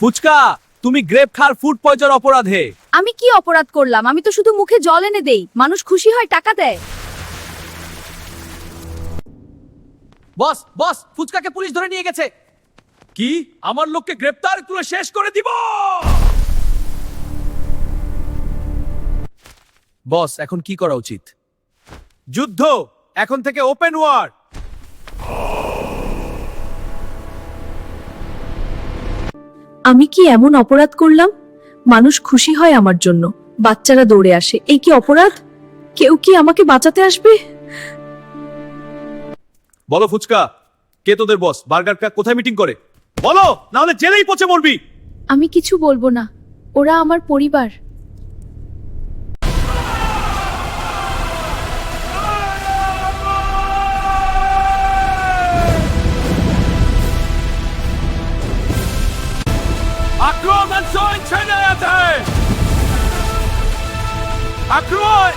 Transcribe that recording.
ফুচকা, তুমি গ্রেপ খার food poison অপরাধে। আমি কি অপরাধ করলাম? আমি তো শুধু মুখে জল এনে দেই, মানুষ খুশি হয়, টাকা দেয়। বস বস, ফুচকাকে পুলিশ ধরে নিয়ে গেছে। কি? আমার লোককে গ্রেপ্তার করে শেষ করে দিব। বস, এখন কি করা উচিত? যুদ্ধ, এখন থেকে ওপেন ওয়ার। আমি কি এমন অপরাধ করলাম? মানুষ খুশি হয় আমার জন্য, বাচ্চারা দৌড়ে আসে। এই কি অপরাধ? কেউ কি আমাকে বাঁচাতে আসবে? বলো ফুচকা, কে তোদের বস? বার্গার কা কোথায় মিটিং করে? বলো, না হলে জেলেই পচে মরবি। আমি কিছু বলবো না, ওরা আমার পরিবার। आक्रमण सोन छेने आते हैं। आक्रमण!